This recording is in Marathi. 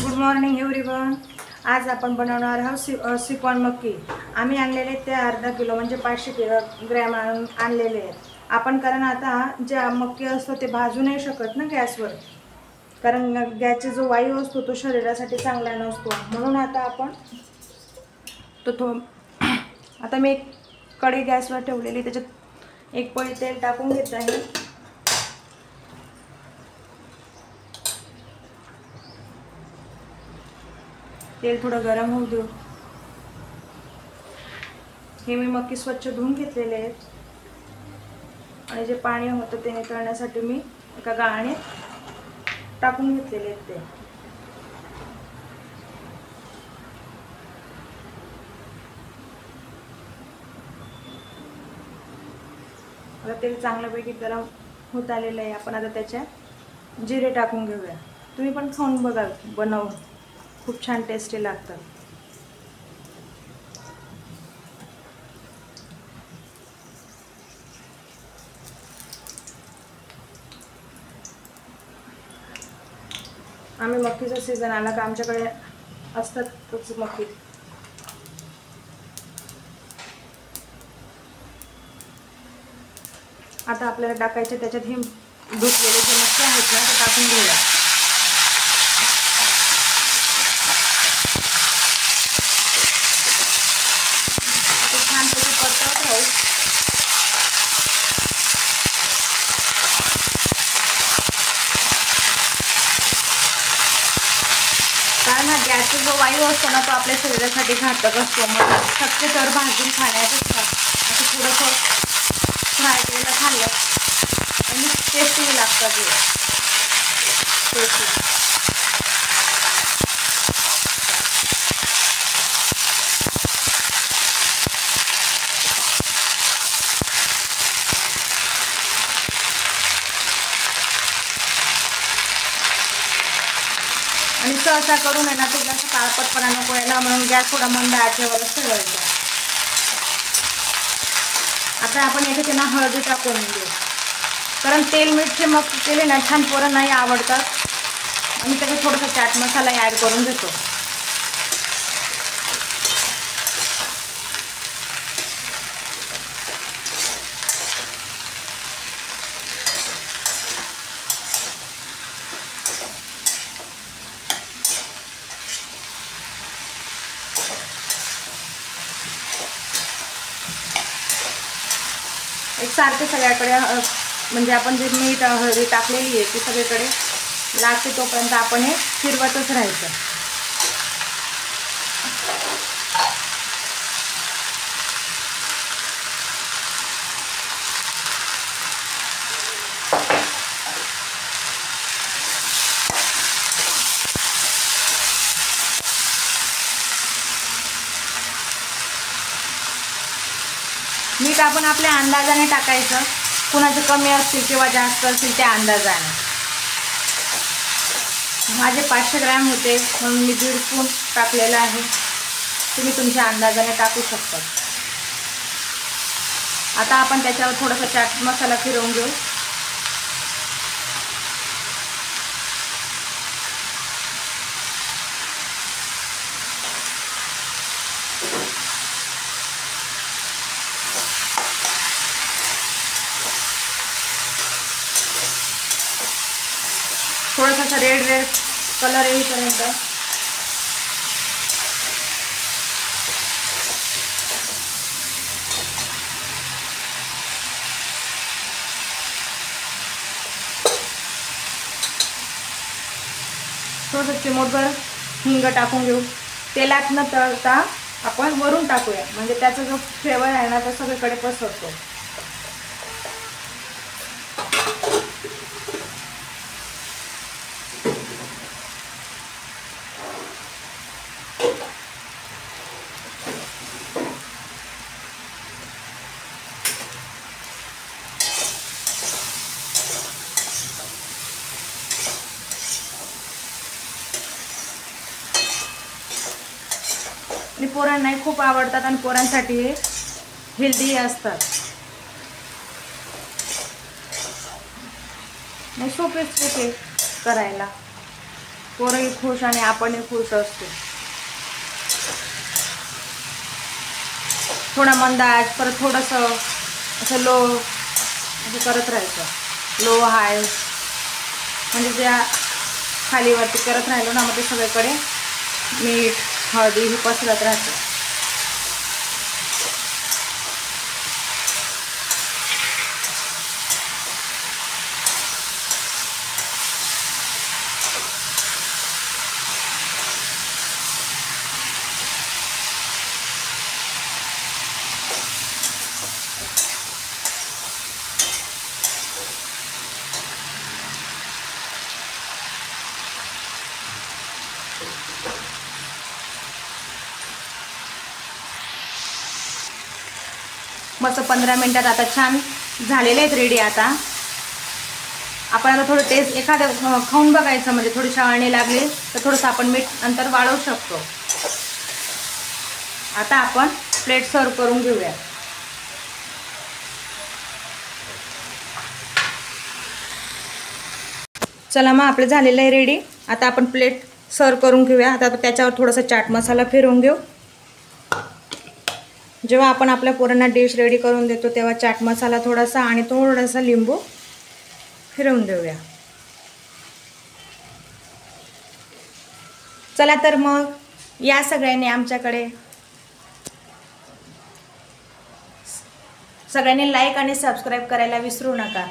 Good morning everyone. आज आपण बनवणार आहोत सिपॉन मक्की। आम्ही आणलेले ते अर्धा किलो म्हणजे 500 ग्रॅम आणलेले आहेत आपण। कारण आता जे मक्की असतो ते भाजू नाही शकत ना गॅसवर, कारण गॅसचा जो वायू असतो तो शरीरासाठी चांगला नसतो। म्हणून आता आपण आता मी एक कढई गॅसवर ठेवलेली, त्याच्यात एक पळी तेल टाकून घेत आहे। तेल थोडं गरम होऊ देऊ। हे मी मक्की स्वच्छ धुवून घेतलेले आहेत आणि जे पाणी होतं ते निथळण्यासाठी मी एका गाळणीत टाकून घेतलेले आहेत ते। आता तेल चांगल्यापैकी गरम होत आलेलं आहे। आपण आता त्याच्यात जिरे टाकून घेऊया। तुम्ही पण खाऊन बघा, बनवून खूप छान टेस्टी लागतात। आम्ही मक्कीचा सीझन आला का आमच्याकडे असतातच मक्की। आता आपल्याला टाकायचे त्याच्यात हे धुतलेले जे मक्की आहेत ना ते टाकून घेऊया। ते छान त्याचे परतवत राहू। कारण हा गॅसचा जो वायू असतो ना तो आपल्या शरीरासाठी घातक असतो। मग शक्यतो भाजून खाण्यापेक्षा असं थोडंसं फ्राय केलेलं खाल्लं आणि टेस्टी लागतं ते टेस्टी। आणि सहसा करून आहे ना ते जास्त काळपटपणा नको यायला, म्हणून गॅस थोडा मंद आचेवरच ठेवायचा। आता आपण याच्यात ना हळदी टाकून देऊ, कारण तेल मीठचे मक्की केले ना छान पोरं नाही आवडतात। आणि त्याच्यात थोडासा चाट मसाला ॲड करून देतो। एक सारखे सगळ्याकडे म्हणजे आपण जे मीठ हळदी टाकलेली आहे ती सगळीकडे लागते तोपर्यंत आपण हे फिरवतच राहायचं। मीठ आपण आपल्या अंदाजाने टाकायचं, कुणाचे कमी असतील किंवा जास्त असतील त्या अंदाजाने। माझे 500 ग्रॅम होते म्हणून मी 1.5 स्पून टाकलेलं आहे। तुम्ही तुमच्या अंदाजाने टाकू शकता। आता आपण त्याच्यावर थोडासा चाट मसाला फिरवून घेऊ। थोडासा रेड कलर येईपर्यंत थोडंसं चिमूटभर हिंग टाकून घेऊ। तेलात न तळता आपण वरून टाकूया, म्हणजे त्याचा जो फ्लेवर आहे ना तो सगळीकडे पसरतो। आणि पोरांनाही खूप आवडतात आणि पोरांसाठी हे हेल्दी असतात। नाही सोपेच करायला। पोरंही खुश आणि आपणही खुश असतो. थोडा मंद आच, परत थोडंसं असं लो असं करत राहायचं, लो हाय, म्हणजे ज्या खालीवरती करत राहिलो ना मग ते सगळीकडे मीठ हळदी ही पसरत राहते. मस्त 15 मिनिटात आता छान झालेले आहेत रेडी. आता आपण आता थोडं टेस्ट एखादं खाऊन बघायचं, म्हणजे थोडी शाळणी लागली तर थोडंसं आपण मीठ नंतर वाढवू शकतो. आता आपण प्लेट सर्व करून घेऊया. चला मग आपलं झालेलं आहे रेडी. आता आपण प्लेट सर्व करून घेऊया. आता त्याच्यावर थोडासा चाट मसाला फिरवून घेऊ. जेव्हा आपण आपल्या पोरांना डिश रेडी करून देतो तेव्हा चाट मसाला थोडासा आणि थोडासा लिंबू फिरवून देऊया. चला तर मग या सगळ्यांनी आमच्याकडे, सगळ्यांनी लाईक आणि सबस्क्राईब करायला विसरू नका.